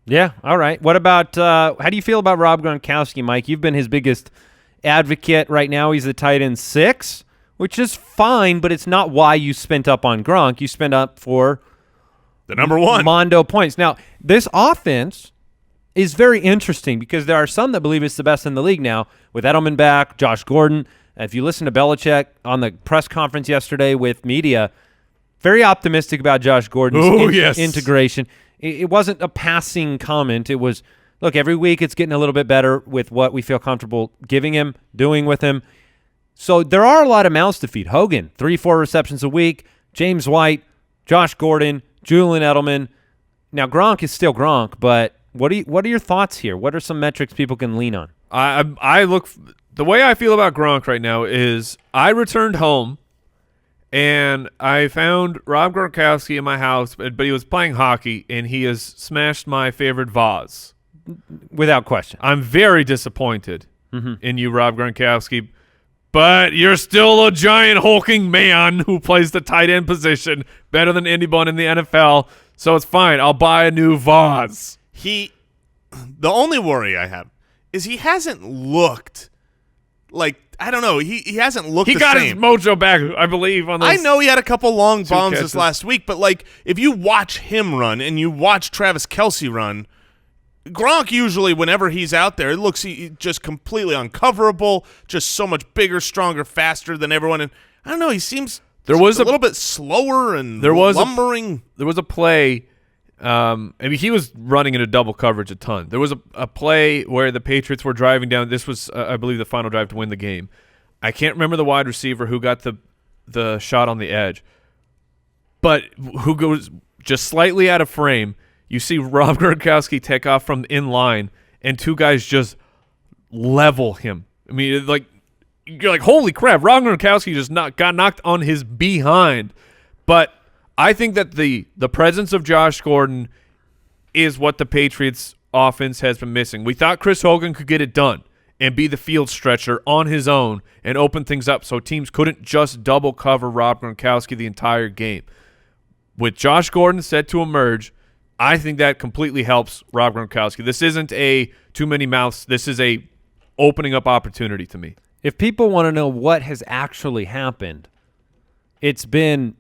Yeah, all right. What about how do you feel about Rob Gronkowski, Mike? You've been his biggest advocate. Right now he's the tight end 6, which is fine, but it's not why you spent up on Gronk. You spent up for the number 1. Mondo points. Now, this offense is very interesting because there are some that believe it's the best in the league now with Edelman back, Josh Gordon. If you listen to Belichick on the press conference yesterday with media, very optimistic about Josh Gordon's integration. It wasn't a passing comment. It was, look, every week it's getting a little bit better with what we feel comfortable giving him, doing with him. So there are a lot of mouths to feed. Hogan, 3-4 receptions a week. James White, Josh Gordon, Julian Edelman. Now, Gronk is still Gronk, but what are your thoughts here? What are some metrics people can lean on? The way I feel about Gronk right now is I returned home and I found Rob Gronkowski in my house, but he was playing hockey, and he has smashed my favorite vase. Without question. I'm very disappointed in you, Rob Gronkowski, but you're still a giant hulking man who plays the tight end position better than anyone in the NFL, so it's fine. I'll buy a new vase. The only worry I have is he hasn't looked like, I don't know, he hasn't looked the same. He got his mojo back, I believe. On those I know he had a couple long bombs catches this last week, but like if you watch him run and you watch Travis Kelce run, Gronk usually, whenever he's out there, it looks just completely uncoverable, just so much bigger, stronger, faster than everyone. And I don't know, he seems a little bit slower and lumbering. There was a play. He was running into double coverage a ton. There was a play where the Patriots were driving down. This was, I believe, the final drive to win the game. I can't remember the wide receiver who got the shot on the edge, but who goes just slightly out of frame. You see Rob Gronkowski take off from in line, and two guys just level him. I mean, you're like, holy crap, Rob Gronkowski just got knocked on his behind. But I think that the presence of Josh Gordon is what the Patriots offense has been missing. We thought Chris Hogan could get it done and be the field stretcher on his own and open things up so teams couldn't just double cover Rob Gronkowski the entire game. With Josh Gordon set to emerge, I think that completely helps Rob Gronkowski. This isn't a too many mouths. This is a opening up opportunity to me. If people want to know what has actually happened, it's been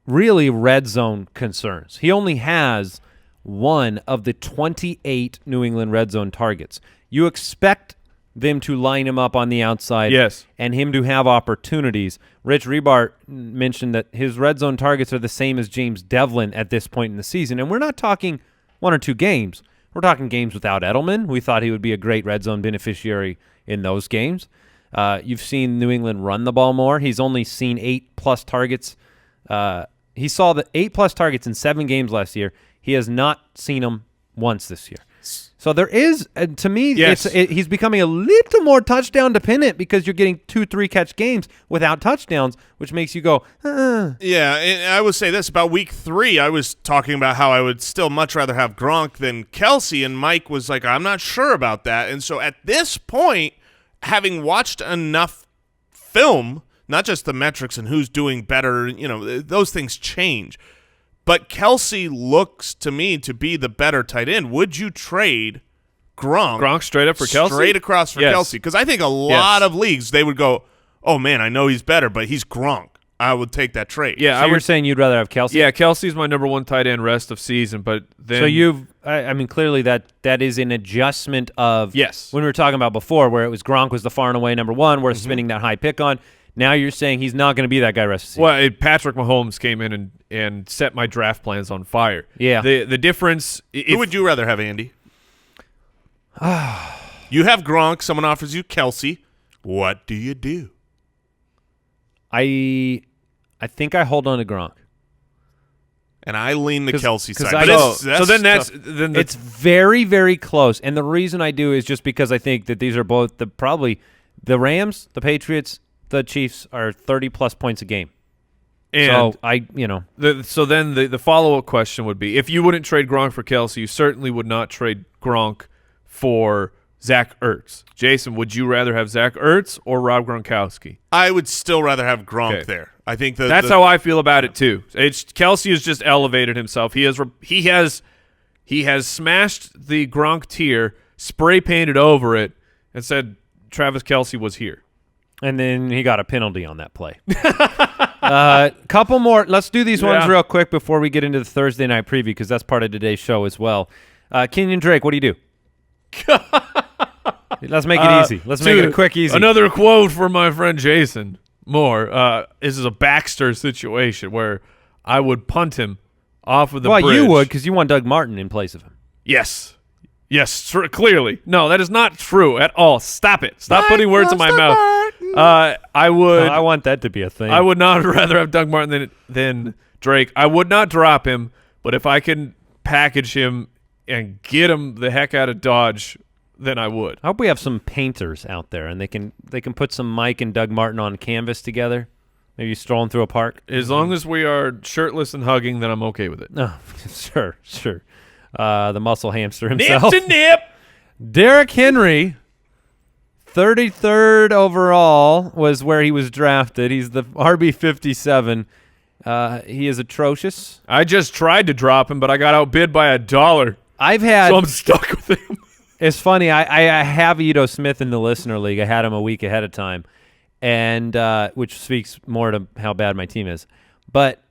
really red zone concerns. He only has one of the 28 New England red zone targets. You expect them to line him up on the outside, yes, and him to have opportunities. Rich Rebart mentioned that his red zone targets are the same as James Devlin at this point in the season, and we're not talking one or two games. We're talking games without Edelman. We thought he would be a great red zone beneficiary in those games. You've seen New England run the ball more. He's only seen 8+ targets. He saw the 8+ targets in 7 games last year. He has not seen them once this year. So there is, to me, yes, he's becoming a little more touchdown dependent because you're getting 2-3 catch games without touchdowns, which makes you go, Yeah, and I would say this about week 3. I was talking about how I would still much rather have Gronk than Kelce, and Mike was like, I'm not sure about that. And so at this point, having watched enough film, not just the metrics and who's doing better, those things change. But Kelce looks to me to be the better tight end. Would you trade Gronk straight up for Kelce? Straight across for Kelce? Because I think a lot of leagues, they would go, oh, man, I know he's better, but he's Gronk. I would take that trade. Yeah, so you're saying you'd rather have Kelce? Yeah, Kelsey's my number 1 tight end rest of season. But then, so clearly that is an adjustment of yes, when we were talking about before where it was Gronk was the far and away number 1, we're spinning that high pick on. Now you're saying he's not going to be that guy rest of the season. Well, Patrick Mahomes came in and set my draft plans on fire. Yeah. The difference. Who would you rather have, Andy? You have Gronk. Someone offers you Kelce. What do you do? I think I hold on to Gronk. And I lean the Kelce side. But it's very, very close. And the reason I do is just because I think that these are both probably the Rams, the Patriots, the Chiefs are 30-plus points a game. And so then the follow-up question would be, if you wouldn't trade Gronk for Kelce, you certainly would not trade Gronk for Zach Ertz. Jason, would you rather have Zach Ertz or Rob Gronkowski? I would still rather have Gronk there. I think that's how I feel about it too. Kelce has just elevated himself. He has smashed the Gronk tier, spray painted over it, and said Travis Kelce was here. And then he got a penalty on that play. Couple more. Let's do these ones real quick before we get into the Thursday night preview because that's part of today's show as well. Kenyan Drake, what do you do? Let's make it easy. Let's make it a quick, easy. Another quote from my friend Jason Moore. This is a Baxter situation where I would punt him off of the bridge. Well, you would because you want Doug Martin in place of him. Yes. Yes, clearly. No, that is not true at all. Stop it. Stop putting words in my mouth. I would. I want that to be a thing. I would not rather have Doug Martin than Drake. I would not drop him, but if I can package him and get him the heck out of Dodge, then I would. I hope we have some painters out there, and they can put some Mike and Doug Martin on canvas together. Maybe strolling through a park. As long as we are shirtless and hugging, then I'm okay with it. No, sure. The muscle hamster himself. Nip to nip. Derrick Henry, 33rd overall was where he was drafted. He's the RB 57. He is atrocious. I just tried to drop him, but I got outbid by $1. So I'm stuck with him. It's funny. I have Ito Smith in the listener league. I had him a week ahead of time, and which speaks more to how bad my team is. But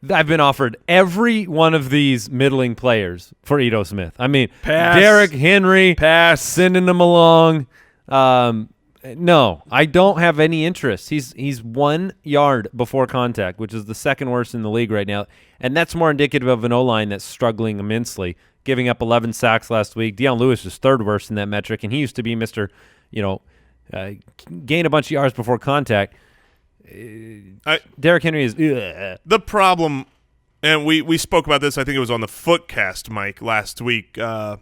I've been offered every one of these middling players for Ito Smith. I mean, Pass. Derrick Henry, sending them along. No, I don't have any interest. He's 1 yard before contact, which is the second worst in the league right now, and that's more indicative of an O-line that's struggling immensely, giving up 11 sacks last week. Deion Lewis is third worst in that metric, and he used to be Mr. Gain a bunch of yards before contact. Derrick Henry is the problem, and we spoke about this. I think it was on the Footcast, Mike, last week. For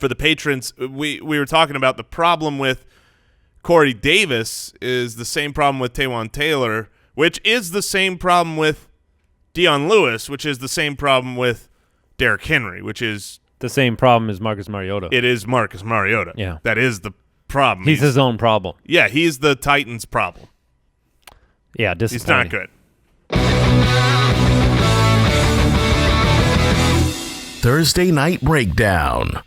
the patrons, we were talking about the problem with Corey Davis is the same problem with Taywan Taylor, which is the same problem with Deion Lewis, which is the same problem with Derrick Henry, which is the same problem as Marcus Mariota. It is Marcus Mariota. Yeah, that is the problem. He's his own problem. Yeah, he's the Titans' problem. Yeah, he's not good. Thursday Night Breakdown.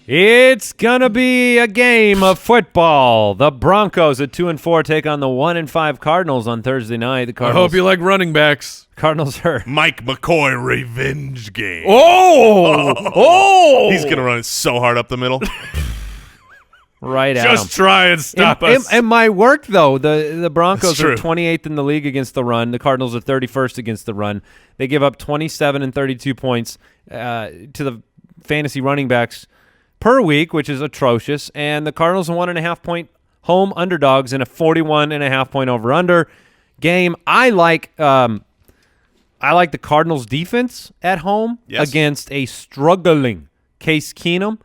It's gonna be a game of football. The Broncos at 2-4 take on the 1-5 Cardinals on Thursday night. The Cardinals. I hope you like running backs. Cardinals are Mike McCoy revenge game. Oh! He's gonna run it so hard up the middle. Right at Just him. try and stop us. It might work, though. The Broncos are 28th in the league against the run. The Cardinals are 31st against the run. They give up 27 and 32 points to the fantasy running backs per week, which is atrocious. And the Cardinals are 1.5-point home underdogs in a 41.5-point over-under game. I like the Cardinals' defense at home against a struggling Case Keenum.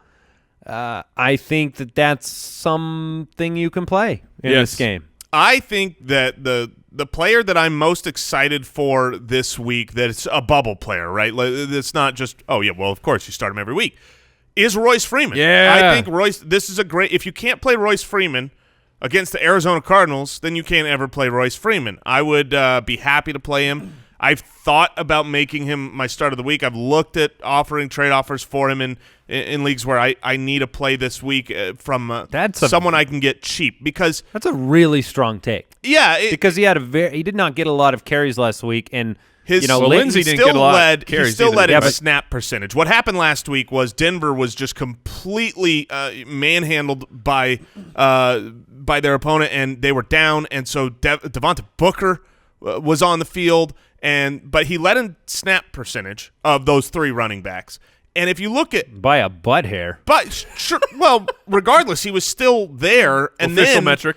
I think that's something you can play in this game. I think that the player that I'm most excited for this week, that it's a bubble player, right? It's not just, of course you start him every week, is Royce Freeman. Yeah. I think this is a great – if you can't play Royce Freeman against the Arizona Cardinals, then you can't ever play Royce Freeman. I would be happy to play him. I've thought about making him my start of the week. I've looked at offering trade offers for him in leagues where I need a play this week from someone I can get cheap, because that's a really strong take. Yeah, because he did not get a lot of carries last week, and Lindsey didn't get a lot of carries. He still led in snap percentage. What happened last week was Denver was just completely manhandled by their opponent, and they were down, and so Devonta Booker was on the field. But he led in snap percentage of those three running backs. And if you look at by a butt hair, but sure, well, regardless, he was still there. And official metric.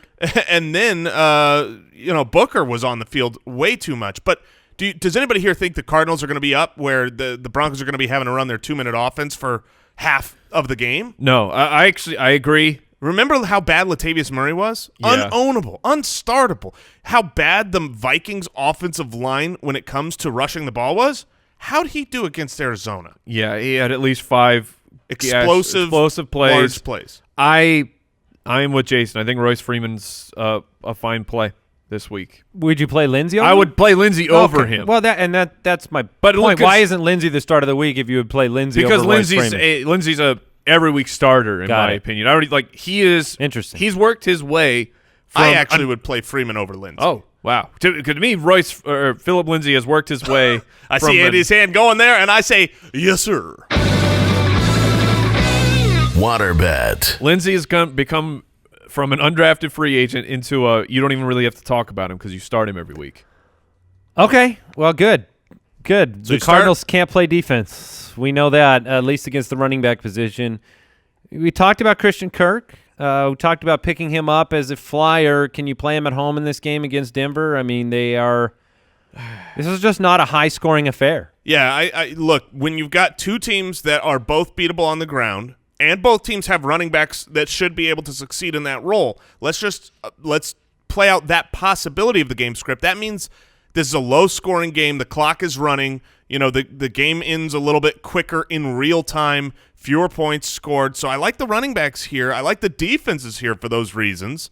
And then Booker was on the field way too much. But does anybody here think the Cardinals are going to be up where the Broncos are going to be having to run their 2-minute offense for half of the game? No, I agree. Remember how bad Latavius Murray was? Yeah. Unownable, unstartable. How bad the Vikings' offensive line when it comes to rushing the ball was? How'd he do against Arizona? Yeah, he had at least 5 explosive plays. Large plays. I'm with Jason. I think Royce Freeman's a fine play this week. Would you play Lindsey over I would play Lindsey over him. Well, that's my point. Why isn't Lindsey the start of the week if you would play Lindsey over Royce Freeman? Because Lindsey's a every week starter in my opinion. He is interesting. He's worked his way. I actually would play Freeman over Lindsey. Oh wow! To me, Philip Lindsey has worked his way. I see Andy's hand going there, and I say yes, sir. Waterbed. Lindsey has become from an undrafted free agent into a you don't even really have to talk about him because you start him every week. Okay, well, good. So the Cardinals can't play defense. We know that, at least against the running back position. We talked about Christian Kirk. We talked about picking him up as a flyer. Can you play him at home in this game against Denver? I mean, this is just not a high-scoring affair. Yeah, I look, when you've got two teams that are both beatable on the ground and both teams have running backs that should be able to succeed in that role, let's play out that possibility of the game script. That means this is a low-scoring game. The clock is running. You know, the game ends a little bit quicker in real time, fewer points scored. So I like the running backs here. I like the defenses here for those reasons.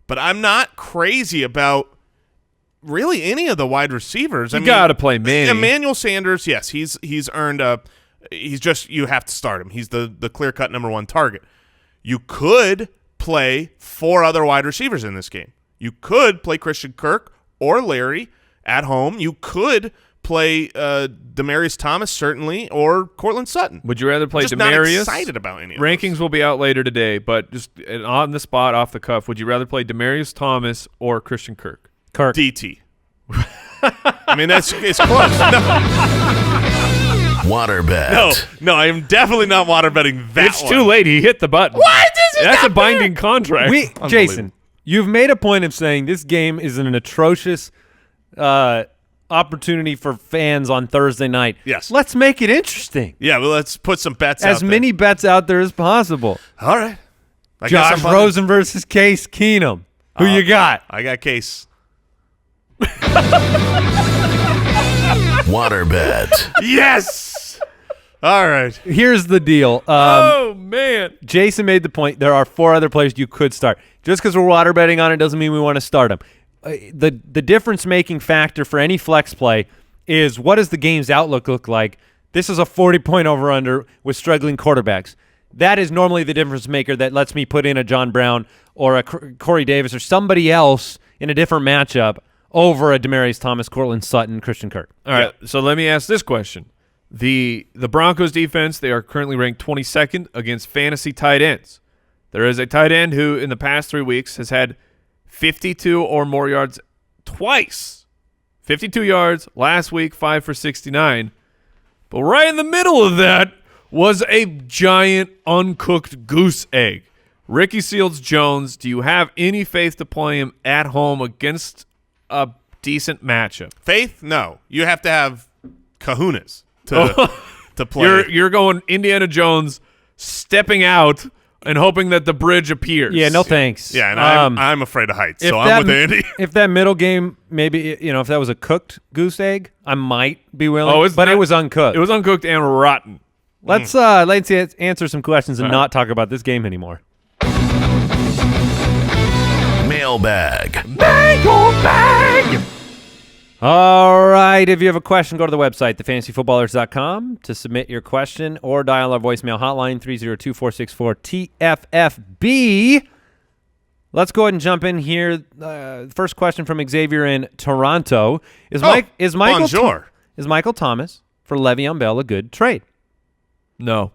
But I'm not crazy about really any of the wide receivers. You got to play Manny. Emmanuel Sanders, yes, he's earned you have to start him. He's the clear-cut number one target. You could play four other wide receivers in this game. You could play Christian Kirk or Larry at home. You could play Demaryius Thomas, certainly, or Cortland Sutton. Would you rather play Just Demaryius? Not excited about any of Rankings those. will be out later today, but just on the spot, off the cuff, would you rather play Demaryius Thomas or Christian Kirk? DT. I mean, it's close. Waterbed. No, I am definitely not waterbetting that It's one. too late. He hit the button. What? This is That's not a binding contract. Jason, you've made a point of saying this game is an atrocious opportunity for fans on Thursday night. Yes. Let's make it interesting. Yeah, well, let's put some bets out As there. many bets out there as possible. All right. I guess Josh I'm Rosen versus Case Keenum. Who you got? I got Case. Waterbed. Yes! All right. Here's the deal. Oh, man. Jason made the point. There are four other players you could start. Just because we're water betting on it doesn't mean we want to start them. The difference-making factor for any flex play is what does the game's outlook look like? This is a 40-point over-under with struggling quarterbacks. That is normally the difference maker that lets me put in a John Brown or a Corey Davis or somebody else in a different matchup over a Demaryius Thomas, Cortland Sutton, Christian Kirk. All right, so let me ask this question. The Broncos defense, they are currently ranked 22nd against fantasy tight ends. There is a tight end who in the past 3 weeks has had 52 or more yards twice. 52 yards last week, 5 for 69. But right in the middle of that was a giant uncooked goose egg. Ricky Seals-Jones, do you have any faith to play him at home against a decent matchup? Faith? No. You have to have kahunas to play. You're going Indiana Jones stepping out and hoping that the bridge appears. Yeah, no thanks. Yeah, and I'm afraid of heights, so I'm with Andy. If that middle game, maybe, if that was a cooked goose egg, I might be willing. Oh, but it was uncooked. It was uncooked and rotten. Let's answer some questions and not talk about this game anymore. Mailbag. All right. If you have a question, go to the website, thefantasyfootballers.com, to submit your question or dial our voicemail hotline, 302-464-TFFB. Let's go ahead and jump in here. First question from Xavier in Toronto. Is Michael Thomas for Le'Veon Bell a good trade? No.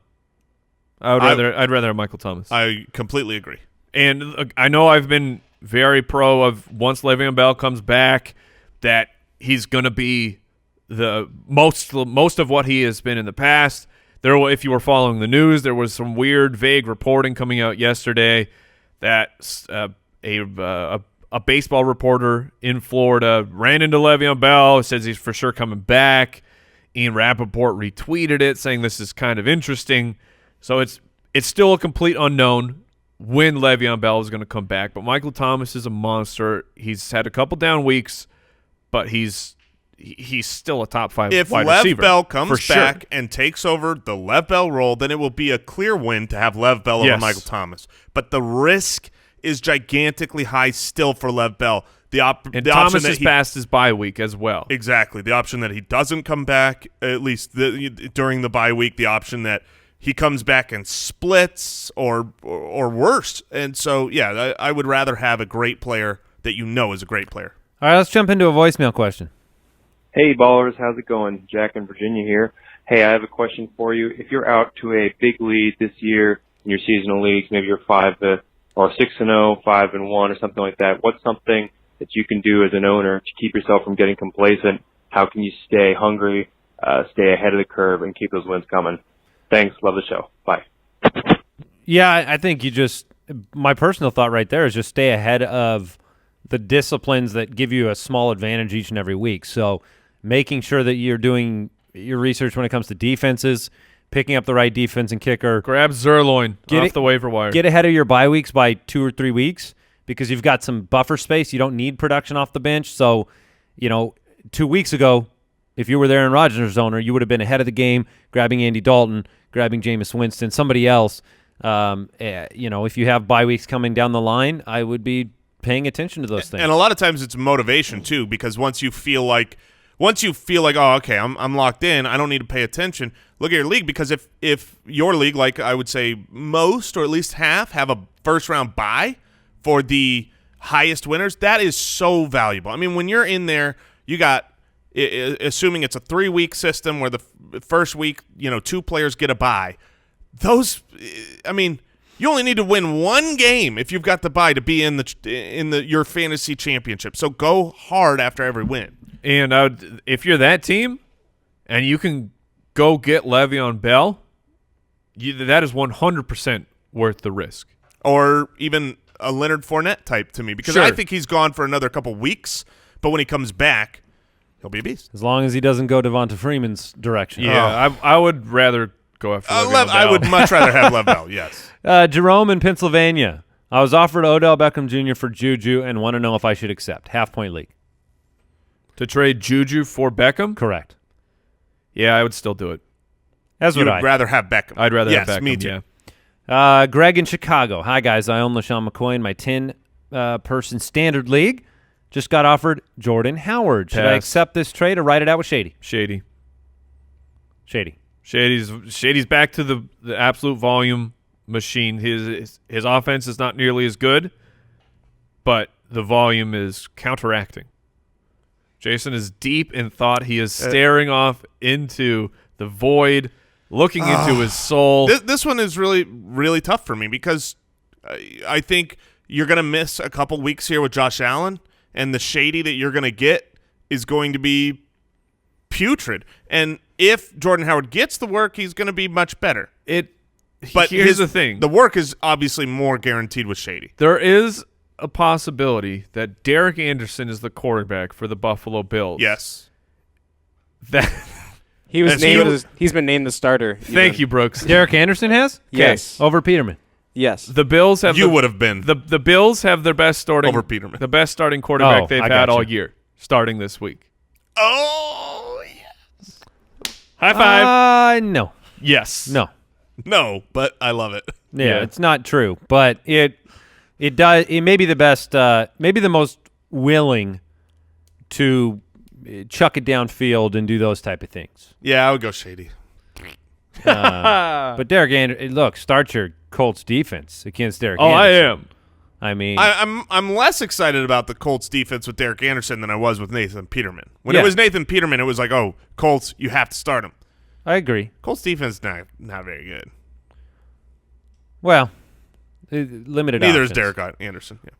I'd rather have Michael Thomas. I completely agree. And I know I've been very pro of once Le'Veon Bell comes back that he's going to be the most of what he has been in the past. If you were following the news, there was some weird, vague reporting coming out yesterday that a baseball reporter in Florida ran into Le'Veon Bell, says he's for sure coming back. Ian Rappaport retweeted it, saying this is kind of interesting. So it's still a complete unknown when Le'Veon Bell is going to come back. But Michael Thomas is a monster. He's had a couple down weeks, but he's still a top 5 if wide Lev receiver. Bell comes for back sure. and takes over the Lev Bell role, then it will be a clear win to have Lev Bell over Yes. Michael Thomas. But the risk is gigantically high still for Lev Bell. And Thomas has passed his bye week as well. Exactly. The option that he doesn't come back, at least during the bye week, the option that he comes back and splits or worse. And so, yeah, I would rather have a great player that you know is a great player. All right, let's jump into a voicemail question. Hey, ballers, how's it going? Jack in Virginia here. Hey, I have a question for you. If you're out to a big lead this year in your seasonal leagues? Maybe you're 5-0 or 6-0, 5-1, or something like that. What's something that you can do as an owner to keep yourself from getting complacent? How can you stay hungry, stay ahead of the curve, and keep those wins coming? Thanks. Love the show. Bye. Yeah, I think my personal thought right there is just stay ahead of the disciplines that give you a small advantage each and every week. So making sure that you're doing your research when it comes to defenses, picking up the right defense and kicker. Grab Zerloin off the waiver wire. Get ahead of your bye weeks by 2 or 3 weeks because you've got some buffer space. You don't need production off the bench. So, 2 weeks ago, if you were there in Rodgers' owner, you would have been ahead of the game, grabbing Andy Dalton, grabbing Jameis Winston, somebody else. If you have bye weeks coming down the line, I would be paying attention to those things. And a lot of times it's motivation too, because once you feel like, oh, okay, I'm locked in, I don't need to pay attention. Look at your league, because if your league, like I would say most or at least half, have a first-round bye for the highest winners, that is so valuable. I mean, when you're in there, you got, assuming it's a 3-week system where the first week, 2 players get a bye. You only need to win 1 game if you've got the bye to be in your fantasy championship. So go hard after every win. And if you're that team and you can go get Le'Veon Bell, that is 100% worth the risk. Or even a Leonard Fournette type to me, because Sure. I think he's gone for another couple weeks, but when he comes back, he'll be a beast. As long as he doesn't go Devonta Freeman's direction. Yeah, I would rather go after Le'Veon Bell. I would much rather have Lev Bell, yes. Jerome in Pennsylvania. I was offered Odell Beckham Jr. for Juju and want to know if I should accept. Half-point league. To trade Juju for Beckham? Correct. Yeah, I would still do it. As would You'd I. rather have Beckham. I'd rather have Beckham, me too. yeah. Greg in Chicago. Hi, guys. I own LaShawn McCoy in my 10-person standard league. Just got offered Jordan Howard. Should I Pass. accept this trade or write it out with Shady? Shady. Shady. Shady's back to the absolute volume machine. His offense is not nearly as good, but the volume is counteracting. Jason is deep in thought. He is staring off into the void, looking into his soul. This one is really, really tough for me, because I think you're going to miss a couple weeks here with Josh Allen, and the Shady that you're going to get is going to be putrid. And if Jordan Howard gets the work, he's going to be much better. But here's the thing. The work is obviously more guaranteed with Shady. There is a possibility that Derrick Anderson is the quarterback for the Buffalo Bills. Yes. He's been named the starter. Thank you, Brooks. Derrick Anderson has? Yes. Over Peterman. Yes. The Bills have would have been. The Bills have their best starting Over Peterman. The best starting quarterback they've I had gotcha. all year, starting this week. Oh, yes. High five. No. Yes. No. No, but I love it. Yeah, it's not true, but it does. It may be the best, maybe the most willing to chuck it downfield and do those type of things. Yeah, I would go Shady. But Derrick Anderson, look, start your Colts defense against Derrick Oh, I Anderson. am. I mean, I'm less excited about the Colts defense with Derrick Anderson than I was with Nathan Peterman. When Yeah. it was Nathan Peterman, it was like, oh, Colts, you have to start him. I agree. Colts defense not very good. Well, limited Neither is options. Derrick Anderson. Yeah.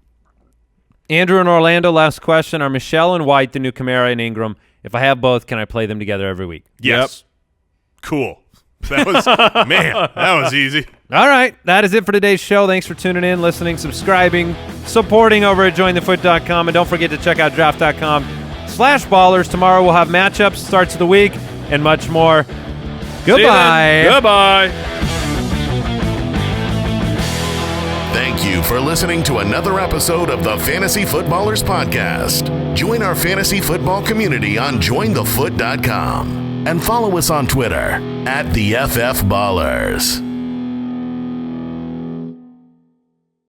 Andrew in Orlando, last question. Are Michelle and White the new Kamara and Ingram? If I have both, can I play them together every week? Yes. Cool. That was man. That was easy. All right. That is it for today's show. Thanks for tuning in, listening, subscribing, supporting over at jointhefoot.com. And don't forget to check out draft.com/ballers. Tomorrow we'll have matchups, starts of the week, and much more. Goodbye. Goodbye. Thank you for listening to another episode of the Fantasy Footballers Podcast. Join our fantasy football community on jointhefoot.com and follow us on Twitter @TheFFBallers.